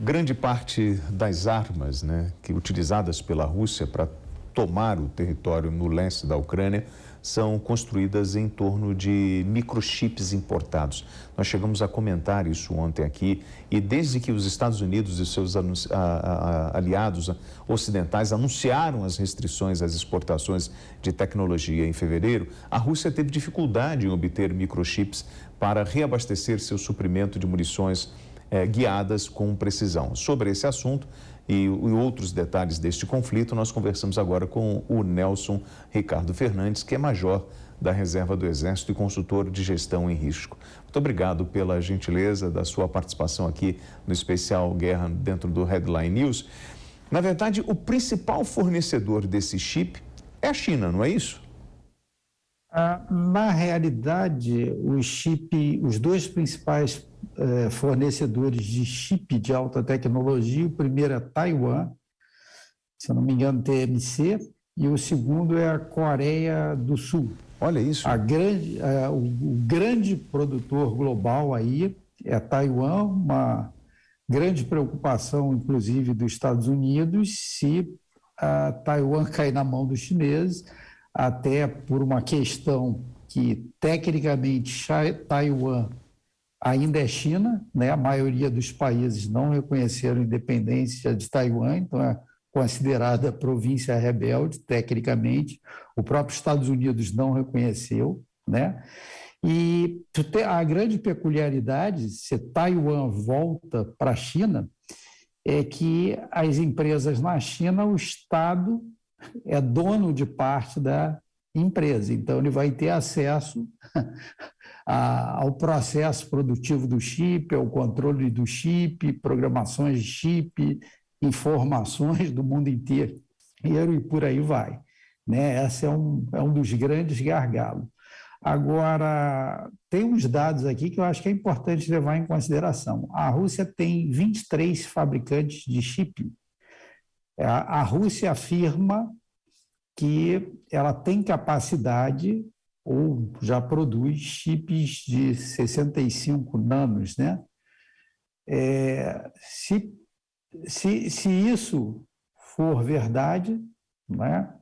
Grande parte das armas, que utilizadas pela Rússia para tomar o território no leste da Ucrânia são construídas em torno de microchips importados. Nós chegamos a comentar isso ontem aqui e desde que os Estados Unidos e seus aliados ocidentais anunciaram as restrições às exportações de tecnologia em fevereiro, a Rússia teve dificuldade em obter microchips para reabastecer seu suprimento de munições guiadas com precisão. Sobre esse assunto e outros detalhes deste conflito, nós conversamos agora com o Nelson Ricardo Fernandes, que é major da Reserva do Exército e consultor de gestão em risco. Muito obrigado pela gentileza da sua participação aqui no especial Guerra dentro do Headline News. Na verdade, o principal fornecedor desse chip é a China, não é isso? Na realidade, os dois principais fornecedores de chip de alta tecnologia, o primeiro é Taiwan, se eu não me engano, TMC, e o segundo é a Coreia do Sul. Olha isso. O grande produtor global aí é Taiwan, uma grande preocupação, inclusive, dos Estados Unidos, se a Taiwan cair na mão dos chineses, até por uma questão que, tecnicamente, Taiwan ainda é China, né? A maioria dos países não reconheceram a independência de Taiwan, então é considerada província rebelde, tecnicamente. O próprio Estados Unidos não reconheceu, né? E a grande peculiaridade, se Taiwan volta para a China, é que as empresas na China, o Estado é dono de parte da empresa, então ele vai ter acesso ao processo produtivo do chip, ao controle do chip, programações de chip, informações do mundo inteiro, e por aí vai, né? Esse é um dos grandes gargalos. Agora, tem uns dados aqui que eu acho que é importante levar em consideração. A Rússia tem 23 fabricantes de chip. A Rússia afirma que ela tem capacidade ou já produz chips de 65 nanos, né? Se isso for verdade, né,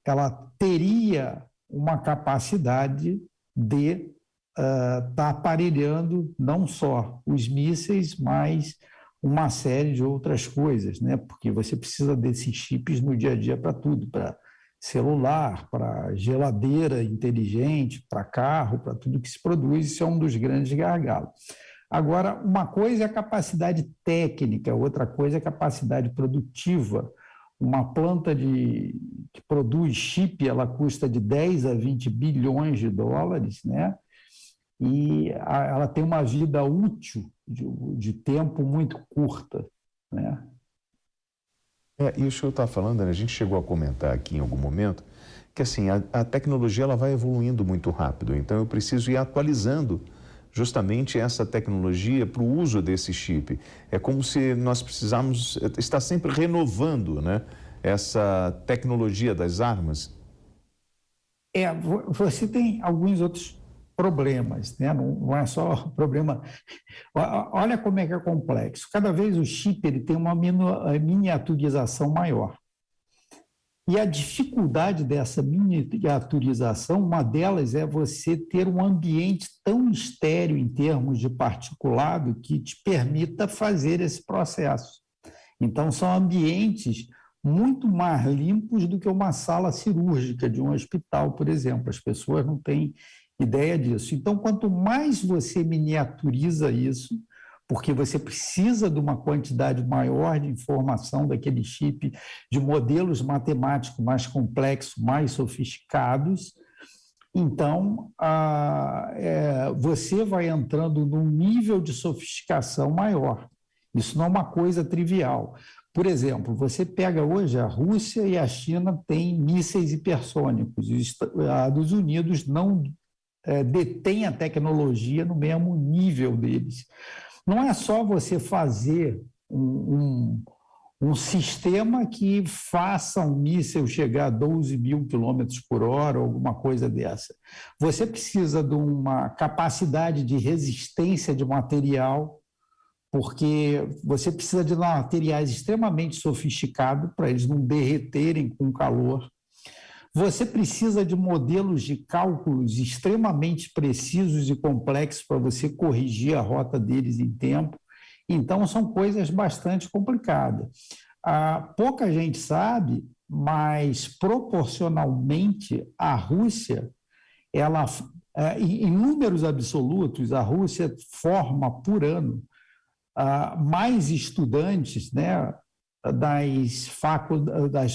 ela teria uma capacidade de estar aparelhando não só os mísseis, mas uma série de outras coisas, né? Porque você precisa desses chips no dia a dia para tudo, para celular, para geladeira inteligente, para carro, para tudo que se produz. Isso é um dos grandes gargalos. Agora, uma coisa é a capacidade técnica, outra coisa é a capacidade produtiva. Uma planta que produz chip, ela custa de 10 a 20 bilhões de dólares, né? E ela tem uma vida útil de tempo muito curta, né? E o senhor está falando, né? A gente chegou a comentar aqui em algum momento que assim, a tecnologia ela vai evoluindo muito rápido, então eu preciso ir atualizando justamente essa tecnologia para o uso desse chip. É como se nós precisamos estar sempre renovando, né, essa tecnologia das armas. Você tem alguns outros problemas, né? Não é só problema. Olha como é que é complexo. Cada vez o chip ele tem uma miniaturização maior. E a dificuldade dessa miniaturização, uma delas é você ter um ambiente tão estéril em termos de particulado que te permita fazer esse processo. Então, são ambientes muito mais limpos do que uma sala cirúrgica de um hospital, por exemplo. As pessoas não têm ideia disso. Então, quanto mais você miniaturiza isso, porque você precisa de uma quantidade maior de informação daquele chip, de modelos matemáticos mais complexos, mais sofisticados, então você vai entrando num nível de sofisticação maior. Isso não é uma coisa trivial. Por exemplo, você pega hoje a Rússia e a China têm mísseis hipersônicos, e os Estados Unidos não detêm a tecnologia no mesmo nível deles. Não é só você fazer um sistema que faça um míssil chegar a 12 mil quilômetros por hora, ou alguma coisa dessa. Você precisa de uma capacidade de resistência de material porque você precisa de materiais extremamente sofisticados para eles não derreterem com calor. Você precisa de modelos de cálculos extremamente precisos e complexos para você corrigir a rota deles em tempo. Então, são coisas bastante complicadas. Pouca gente sabe, mas proporcionalmente a Rússia, ela, em números absolutos, a Rússia forma por ano mais estudantes, né, das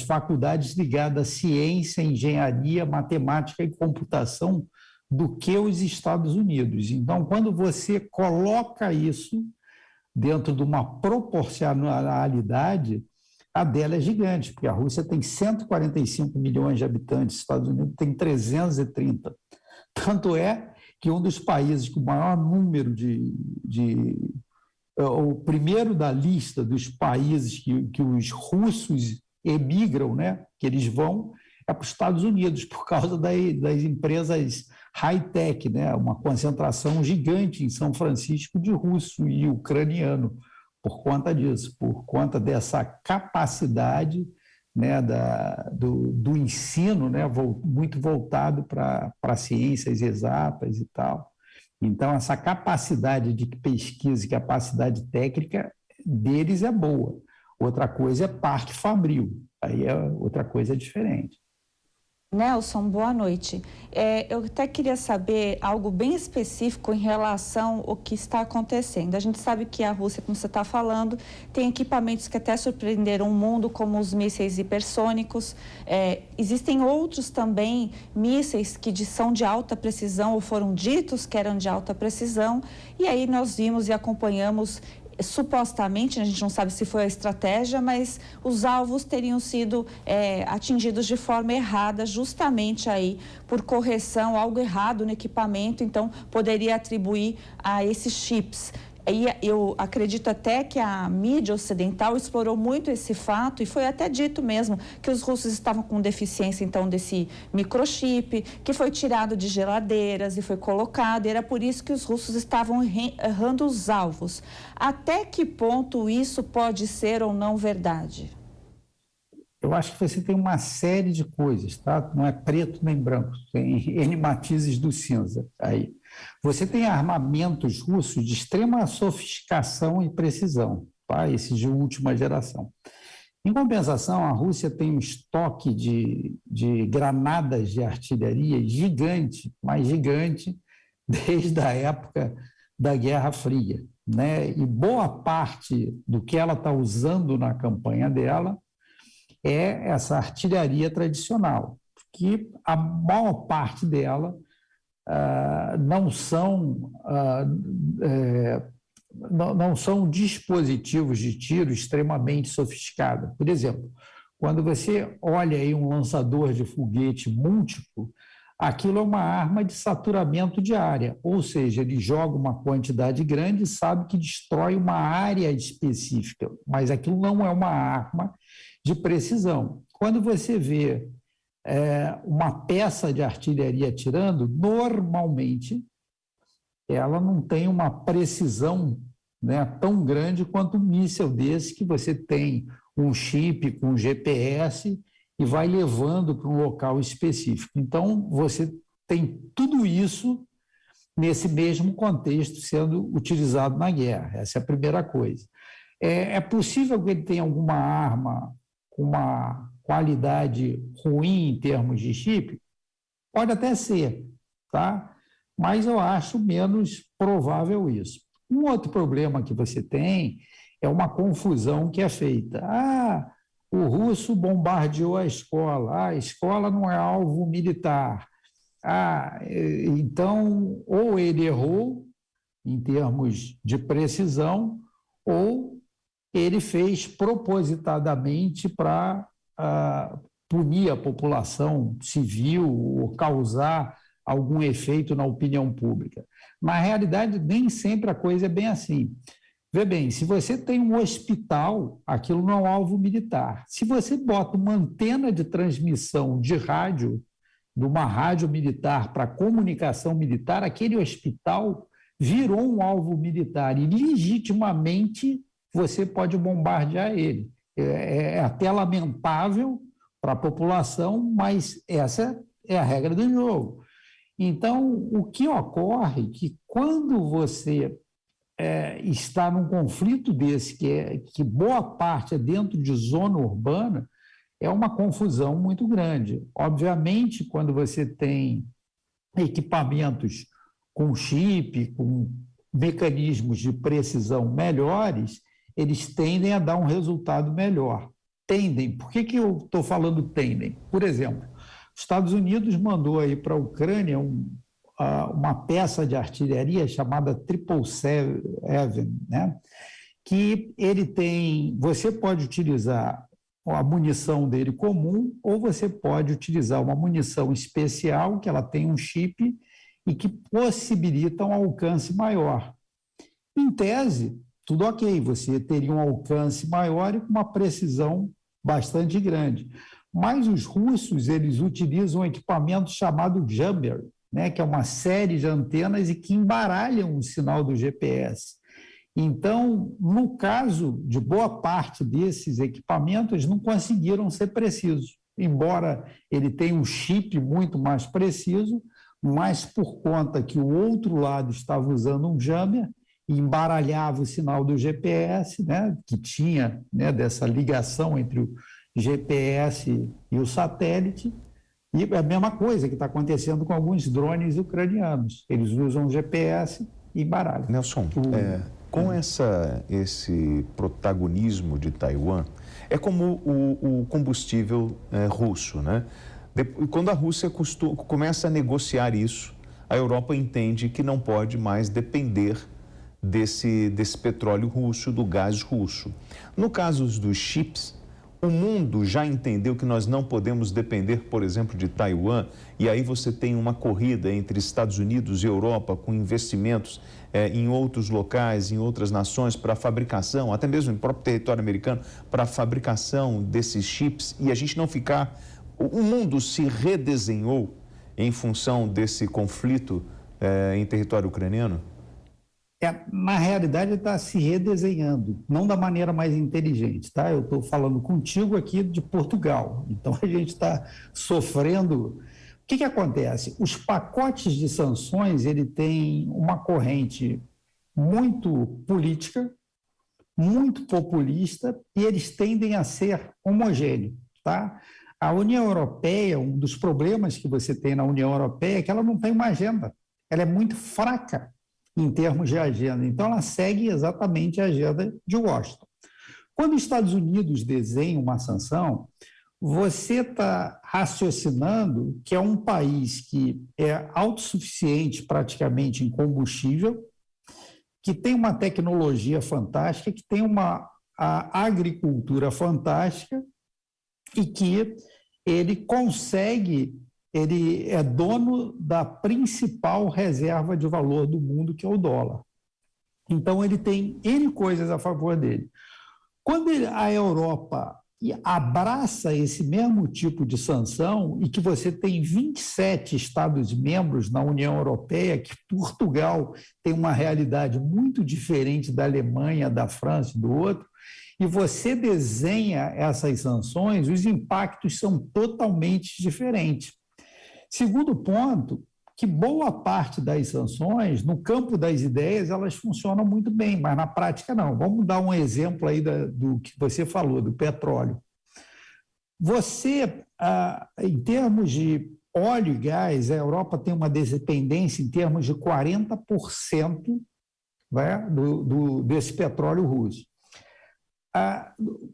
faculdades ligadas à ciência, engenharia, matemática e computação do que os Estados Unidos. Então, quando você coloca isso dentro de uma proporcionalidade, a dela é gigante, porque a Rússia tem 145 milhões de habitantes, os Estados Unidos tem 330. Tanto é que um dos países com o maior número o primeiro da lista dos países que os russos emigram, né, que eles vão, é para os Estados Unidos, por causa das empresas high-tech, né, uma concentração gigante em São Francisco de russo e ucraniano, por conta disso, por conta dessa capacidade, né, do ensino, né, muito voltado para ciências exatas e tal. Então, essa capacidade de pesquisa e capacidade técnica deles é boa. Outra coisa é parque fabril, aí é outra coisa diferente. Nelson, boa noite. Eu até queria saber algo bem específico em relação ao que está acontecendo. A gente sabe que a Rússia, como você está falando, tem equipamentos que até surpreenderam o mundo, como os mísseis hipersônicos. Existem outros também mísseis que são de alta precisão, ou foram ditos que eram de alta precisão. E aí nós vimos e acompanhamos, supostamente, a gente não sabe se foi a estratégia, mas os alvos teriam sido atingidos de forma errada, justamente aí por correção, algo errado no equipamento, então poderia atribuir a esses chips. E eu acredito até que a mídia ocidental explorou muito esse fato e foi até dito mesmo que os russos estavam com deficiência, então, desse microchip, que foi tirado de geladeiras e foi colocado, e era por isso que os russos estavam errando os alvos. Até que ponto isso pode ser ou não verdade? Eu acho que você tem uma série de coisas, tá? Não é preto nem branco, tem N matizes do cinza aí. Você tem armamentos russos de extrema sofisticação e precisão, tá? Esses de última geração. Em compensação, a Rússia tem um estoque de granadas de artilharia gigante, mas gigante, desde a época da Guerra Fria, né? E boa parte do que ela está usando na campanha dela é essa artilharia tradicional, que a maior parte dela não são dispositivos de tiro extremamente sofisticados. Por exemplo, quando você olha aí um lançador de foguete múltiplo, aquilo é uma arma de saturamento de área, ou seja, ele joga uma quantidade grande e sabe que destrói uma área específica, mas aquilo não é uma arma de precisão. Quando você vê uma peça de artilharia atirando, normalmente ela não tem uma precisão, né, tão grande quanto um míssil desse, que você tem um chip com GPS e vai levando para um local específico. Então, você tem tudo isso nesse mesmo contexto sendo utilizado na guerra. Essa é a primeira coisa. É possível que ele tenha alguma arma com uma qualidade ruim em termos de chip? Pode até ser, tá? Mas eu acho menos provável isso. Um outro problema que você tem é uma confusão que é feita. O russo bombardeou a escola não é alvo militar. Então, ou ele errou em termos de precisão, ou ele fez propositadamente para punir a população civil ou causar algum efeito na opinião pública. Na realidade, nem sempre a coisa é bem assim. Vê bem, se você tem um hospital, aquilo não é um alvo militar. Se você bota uma antena de transmissão de rádio, de uma rádio militar para comunicação militar, aquele hospital virou um alvo militar e legitimamente você pode bombardear ele. É até lamentável para a população, mas essa é a regra do jogo. Então, o que ocorre é que quando você está num conflito desse, que boa parte é dentro de zona urbana, é uma confusão muito grande. Obviamente, quando você tem equipamentos com chip, com mecanismos de precisão melhores, eles tendem a dar um resultado melhor. Tendem. Por que eu estou falando tendem? Por exemplo, os Estados Unidos mandou aí para a Ucrânia uma peça de artilharia chamada 777, né? Que ele tem, você pode utilizar a munição dele comum ou você pode utilizar uma munição especial, que ela tem um chip e que possibilita um alcance maior. Em tese, tudo ok, você teria um alcance maior e com uma precisão bastante grande. Mas os russos, eles utilizam um equipamento chamado Jammer, né, que é uma série de antenas e que embaralham o sinal do GPS. Então, no caso de boa parte desses equipamentos, eles não conseguiram ser precisos, embora ele tenha um chip muito mais preciso, mas por conta que o outro lado estava usando um jammer e embaralhava o sinal do GPS, né, que tinha, né, dessa ligação entre o GPS e o satélite, e é a mesma coisa que está acontecendo com alguns drones ucranianos. Eles usam o GPS e embaralham. Nelson, com esse protagonismo de Taiwan, é como o combustível russo, né? Quando a Rússia começa a negociar isso, a Europa entende que não pode mais depender desse petróleo russo, do gás russo. No caso dos chips, o mundo já entendeu que nós não podemos depender, por exemplo, de Taiwan, e aí você tem uma corrida entre Estados Unidos e Europa com investimentos em outros locais, em outras nações, para a fabricação, até mesmo no próprio território americano, para a fabricação desses chips, e a gente não ficar... O mundo se redesenhou em função desse conflito em território ucraniano? Na realidade, está se redesenhando, não da maneira mais inteligente, tá? Eu estou falando contigo aqui de Portugal, então a gente está sofrendo. O que acontece? Os pacotes de sanções, ele tem uma corrente muito política, muito populista, e eles tendem a ser homogêneos, tá? A União Europeia, um dos problemas que você tem na União Europeia é que ela não tem uma agenda, ela é muito fraca em termos de agenda. Então, ela segue exatamente a agenda de Washington. Quando os Estados Unidos desenham uma sanção, você está raciocinando que é um país que é autossuficiente praticamente em combustível, que tem uma tecnologia fantástica, que tem uma agricultura fantástica e que ele consegue... Ele é dono da principal reserva de valor do mundo, que é o dólar. Então, ele tem N coisas a favor dele. Quando a Europa abraça esse mesmo tipo de sanção e que você tem 27 Estados-membros na União Europeia, que Portugal tem uma realidade muito diferente da Alemanha, da França e do outro, e você desenha essas sanções, os impactos são totalmente diferentes. Segundo ponto, que boa parte das sanções, no campo das ideias, elas funcionam muito bem, mas na prática não. Vamos dar um exemplo aí do que você falou, do petróleo. Você, em termos de óleo e gás, a Europa tem uma dependência em termos de 40%, né, desse petróleo russo.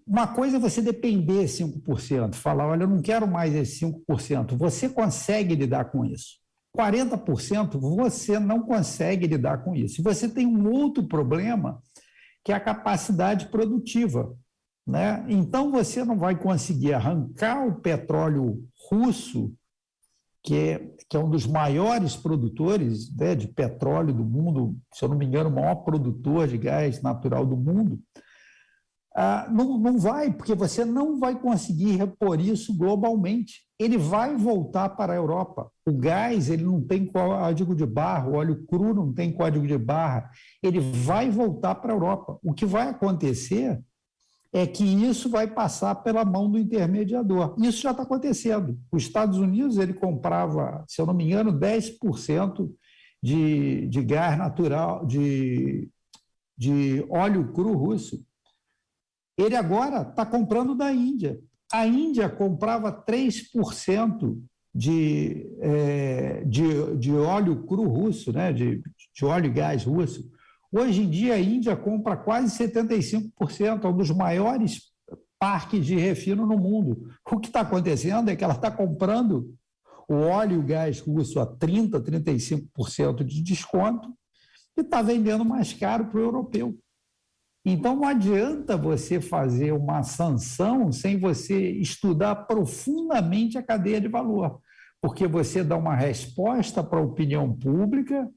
Uma coisa é você depender 5%, falar, olha, eu não quero mais esse 5%. Você consegue lidar com isso. 40% você não consegue lidar com isso. E você tem um outro problema, que é a capacidade produtiva, né? Então, você não vai conseguir arrancar o petróleo russo, que é um dos maiores produtores, né, de petróleo do mundo, se eu não me engano, o maior produtor de gás natural do mundo, Não vai, porque você não vai conseguir repor isso globalmente. Ele vai voltar para a Europa. O gás, ele não tem código de barra, o óleo cru não tem código de barra. Ele vai voltar para a Europa. O que vai acontecer é que isso vai passar pela mão do intermediador. Isso já está acontecendo. Os Estados Unidos, ele comprava, se eu não me engano, 10% de gás natural, de óleo cru russo. Ele agora está comprando da Índia. A Índia comprava 3% de óleo cru russo, né? de óleo e gás russo. Hoje em dia, a Índia compra quase 75%, é um dos maiores parques de refino no mundo. O que está acontecendo é que ela está comprando o óleo e o gás russo a 30%, 35% de desconto e está vendendo mais caro para o europeu. Então, não adianta você fazer uma sanção sem você estudar profundamente a cadeia de valor, porque você dá uma resposta para a opinião pública,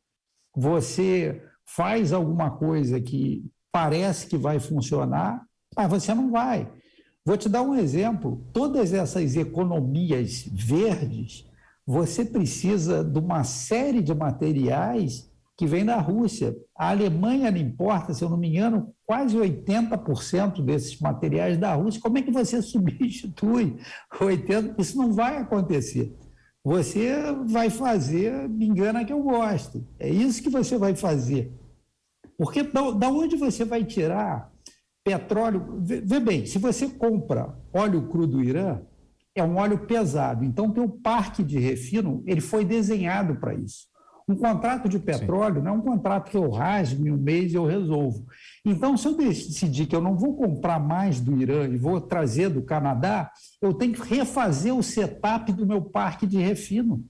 você faz alguma coisa que parece que vai funcionar, mas você não vai. Vou te dar um exemplo. Todas essas economias verdes, você precisa de uma série de materiais que vem da Rússia. A Alemanha não importa, se eu não me engano, quase 80% desses materiais da Rússia. Como é que você substitui 80%? Isso não vai acontecer. Você vai fazer, me engana que eu gosto. É isso que você vai fazer. Porque da onde você vai tirar petróleo? Vê bem, se você compra óleo cru do Irã, é um óleo pesado. Então, teu parque de refino, ele foi desenhado para isso. Um contrato de petróleo Sim. não é um contrato que eu rasgo em um mês e eu resolvo. Então, se eu decidir que eu não vou comprar mais do Irã e vou trazer do Canadá, eu tenho que refazer o setup do meu parque de refino.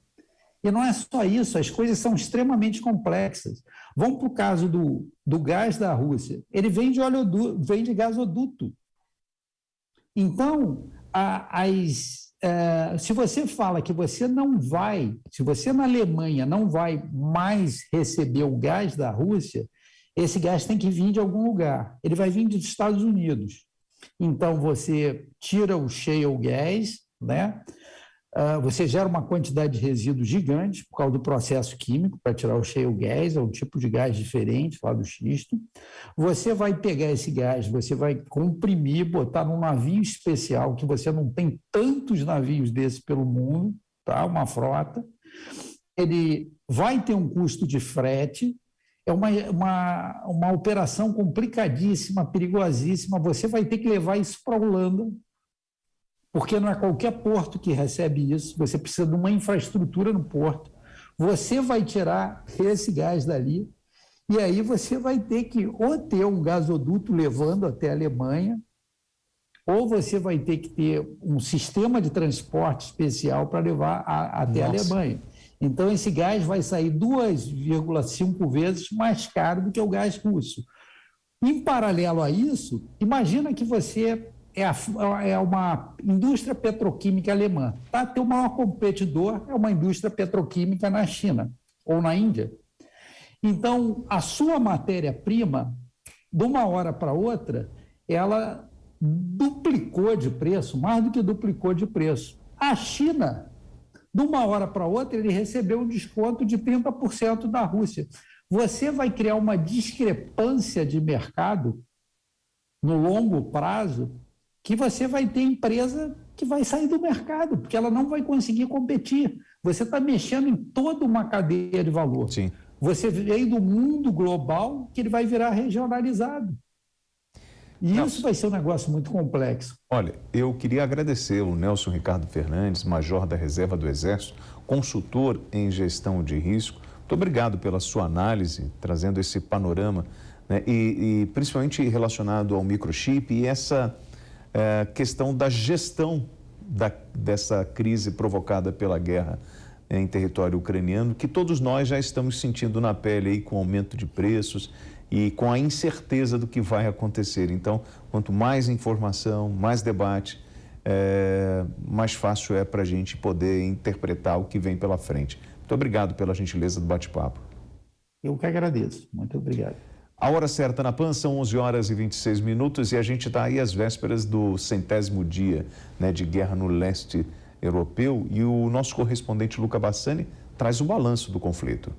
E não é só isso, as coisas são extremamente complexas. Vamos para o caso do gás da Rússia. Ele vem de gasoduto. Então, se você fala que você não vai, se você na Alemanha não vai mais receber o gás da Rússia, esse gás tem que vir de algum lugar. Ele vai vir dos Estados Unidos. Então, você tira o shale gas, né? Você gera uma quantidade de resíduos gigante por causa do processo químico para tirar o shale gas, é um tipo de gás diferente lá do xisto. Você vai pegar esse gás, você vai comprimir, botar num navio especial, que você não tem tantos navios desses pelo mundo, tá? Uma frota. Ele vai ter um custo de frete, é uma operação complicadíssima, perigosíssima. Você vai ter que levar isso para a Holanda, porque não é qualquer porto que recebe isso, você precisa de uma infraestrutura no porto, você vai tirar esse gás dali, e aí você vai ter que ou ter um gasoduto levando até a Alemanha, ou você vai ter que ter um sistema de transporte especial para levar até a Alemanha. Então, esse gás vai sair 2,5 vezes mais caro do que o gás russo. Em paralelo a isso, imagina que você é uma indústria petroquímica alemã. Tá? Teu maior competidor é uma indústria petroquímica na China ou na Índia. Então, a sua matéria-prima, de uma hora para outra, ela duplicou de preço, mais do que duplicou de preço. A China, de uma hora para outra, ele recebeu um desconto de 30% da Rússia. Você vai criar uma discrepância de mercado no longo prazo, que você vai ter empresa que vai sair do mercado, porque ela não vai conseguir competir. Você está mexendo em toda uma cadeia de valor. Sim. Você veio do mundo global que ele vai virar regionalizado. E isso vai ser um negócio muito complexo. Olha, eu queria agradecer o Nelson Ricardo Fernandes, major da Reserva do Exército, consultor em gestão de risco. Muito obrigado pela sua análise, trazendo esse panorama, né, e principalmente relacionado ao microchip e essa questão da gestão dessa crise provocada pela guerra em território ucraniano, que todos nós já estamos sentindo na pele aí, com aumento de preços e com a incerteza do que vai acontecer. Então, quanto mais informação, mais debate, mais fácil é para a gente poder interpretar o que vem pela frente. Muito obrigado pela gentileza do bate-papo. Eu que agradeço. Muito obrigado. A hora certa na PAN são 11 horas e 26 minutos e a gente está aí às vésperas do 100º dia, né, de guerra no leste europeu, e o nosso correspondente Luca Bassani traz o balanço do conflito.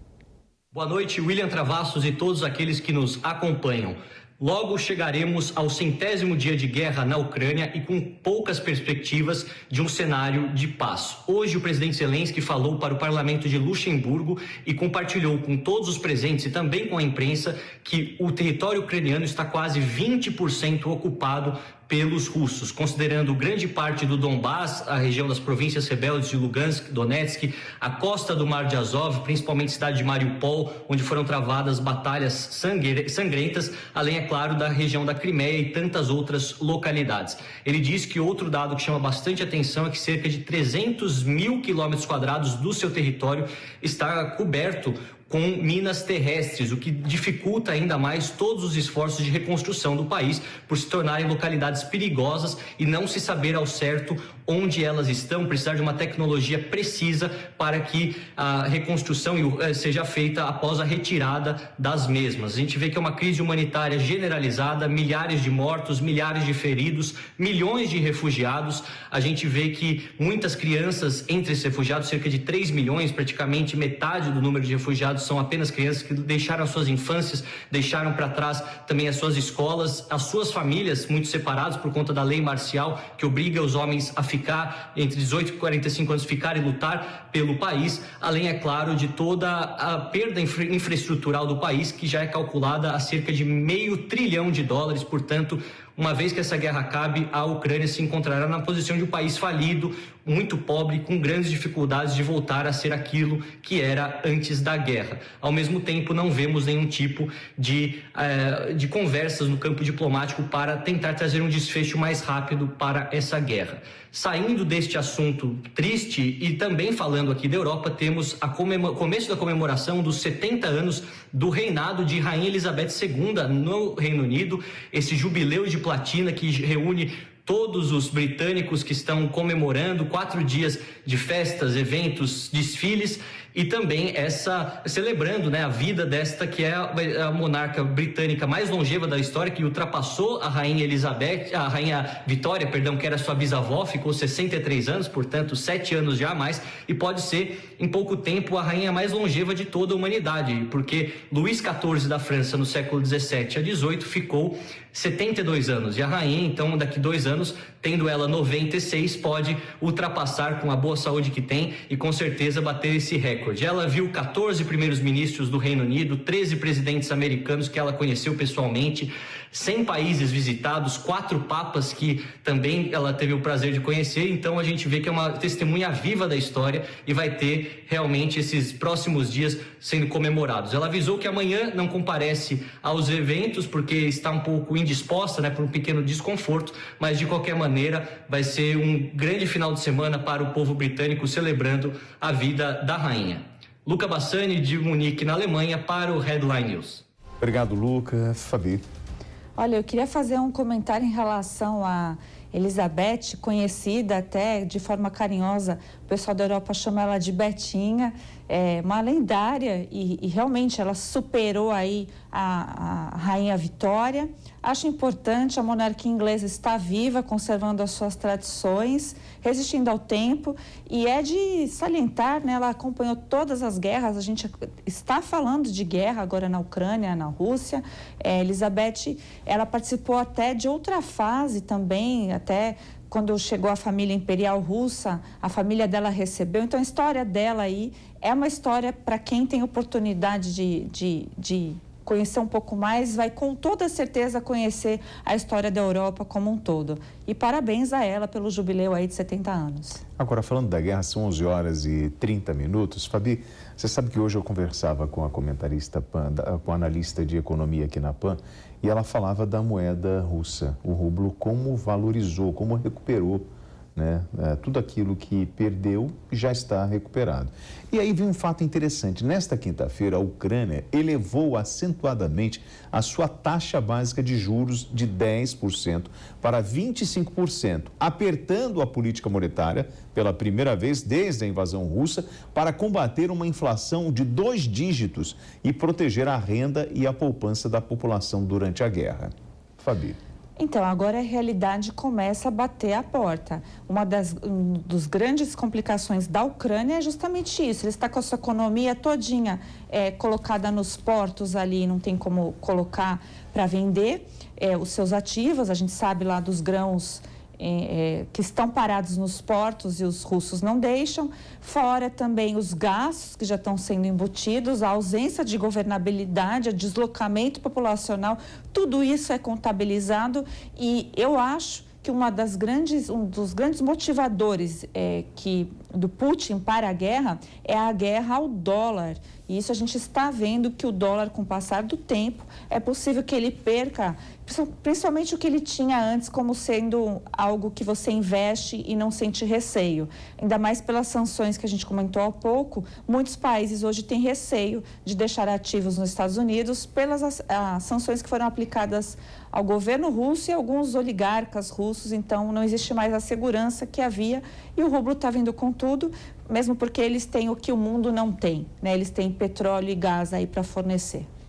Boa noite, William Travassos e todos aqueles que nos acompanham. Logo chegaremos ao 100º dia de guerra na Ucrânia e com poucas perspectivas de um cenário de paz. Hoje o presidente Zelensky falou para o parlamento de Luxemburgo e compartilhou com todos os presentes e também com a imprensa que o território ucraniano está quase 20% ocupado pelos russos, considerando grande parte do Donbass, a região das províncias rebeldes de Lugansk, Donetsk, a costa do Mar de Azov, principalmente a cidade de Mariupol, onde foram travadas batalhas sangrentas, além, é claro, da região da Crimeia e tantas outras localidades. Ele diz que outro dado que chama bastante atenção é que cerca de 300 mil quilômetros quadrados do seu território está coberto com minas terrestres, o que dificulta ainda mais todos os esforços de reconstrução do país, por se tornarem localidades perigosas e não se saber ao certo onde elas estão, precisar de uma tecnologia precisa para que a reconstrução seja feita após a retirada das mesmas. A gente vê que é uma crise humanitária generalizada, milhares de mortos, milhares de feridos, milhões de refugiados. A gente vê que muitas crianças entre esses refugiados, cerca de 3 milhões, praticamente metade do número de refugiados são apenas crianças que deixaram as suas infâncias, deixaram para trás também as suas escolas, as suas famílias, muito separados por conta da lei marcial, que obriga os homens a ficar entre 18 e 45 anos, ficar e lutar pelo país, além, é claro, de toda a perda infraestrutural do país, que já é calculada a cerca de $500 bilhão, portanto, uma vez que essa guerra acabe, a Ucrânia se encontrará na posição de um país falido, muito pobre, com grandes dificuldades de voltar a ser aquilo que era antes da guerra. Ao mesmo tempo, não vemos nenhum tipo de conversas no campo diplomático para tentar trazer um desfecho mais rápido para essa guerra. Saindo deste assunto triste e também falando aqui da Europa, temos o começo da comemoração dos 70 anos do reinado de Rainha Elizabeth II no Reino Unido, esse jubileu de platina que reúne todos os britânicos que estão comemorando 4 dias de festas, eventos, desfiles, e também celebrando, né, a vida desta que é a monarca britânica mais longeva da história, que ultrapassou a Rainha Vitória, que era sua bisavó, ficou 63 anos, portanto 7 anos já a mais, e pode ser em pouco tempo a rainha mais longeva de toda a humanidade, porque Luís XIV da França no século 17 a 18 ficou 72 anos, e a rainha, então, daqui 2 anos, tendo ela 96, pode ultrapassar com a boa saúde que tem e com certeza bater esse recorde. Ela viu 14 primeiros ministros do Reino Unido, 13 presidentes americanos que ela conheceu pessoalmente, 100 países visitados, 4 papas que também ela teve o prazer de conhecer. Então a gente vê que é uma testemunha viva da história e vai ter realmente esses próximos dias sendo comemorados. Ela avisou que amanhã não comparece aos eventos porque está um pouco indisposta, né, por um pequeno desconforto, mas de qualquer maneira vai ser um grande final de semana para o povo britânico celebrando a vida da rainha. Luca Bassani, de Munique, na Alemanha, para o Headline News. Obrigado, Luca. Fabi. Olha, eu queria fazer um comentário em relação a Elizabeth, conhecida até de forma carinhosa, o pessoal da Europa chama ela de Betinha, uma lendária e realmente ela superou aí a Rainha Vitória. Acho importante, a monarquia inglesa está viva, conservando as suas tradições, resistindo ao tempo, e é de salientar, né, ela acompanhou todas as guerras, a gente está falando de guerra agora na Ucrânia, na Rússia. Elizabeth, ela participou até de outra fase também, até quando chegou a família imperial russa, a família dela recebeu. Então, a história dela aí é uma história para quem tem oportunidade de conhecer um pouco mais, vai com toda certeza conhecer a história da Europa como um todo. E parabéns a ela pelo jubileu aí de 70 anos. Agora, falando da guerra, são 11 horas e 30 minutos. Fabi, você sabe que hoje eu conversava com a comentarista PAN, com a analista de economia aqui na PAN, e ela falava da moeda russa, o rublo, como valorizou, como recuperou né? Tudo aquilo que perdeu já está recuperado. E aí vem um fato interessante. Nesta quinta-feira, a Ucrânia elevou acentuadamente a sua taxa básica de juros de 10% para 25%, apertando a política monetária pela primeira vez desde a invasão russa para combater uma inflação de 2 dígitos e proteger a renda e a poupança da população durante a guerra. Fabi. Então, agora a realidade começa a bater a porta. Uma das grandes complicações da Ucrânia é justamente isso. Ele está com a sua economia todinha colocada nos portos ali, não tem como colocar para vender os seus ativos. A gente sabe lá dos grãos que estão parados nos portos e os russos não deixam. Fora também os gastos que já estão sendo embutidos, a ausência de governabilidade, o deslocamento populacional, tudo isso é contabilizado e eu acho que um dos grandes motivadores do Putin para a guerra é a guerra ao dólar. E isso a gente está vendo que o dólar, com o passar do tempo, é possível que ele perca, principalmente o que ele tinha antes como sendo algo que você investe e não sente receio. Ainda mais pelas sanções que a gente comentou há pouco, muitos países hoje têm receio de deixar ativos nos Estados Unidos pelas sanções que foram aplicadas ao governo russo e alguns oligarcas russos. Então, não existe mais a segurança que havia e o rublo está vindo com tudo, mesmo porque eles têm o que o mundo não tem, né? Eles têm petróleo e gás aí para fornecer.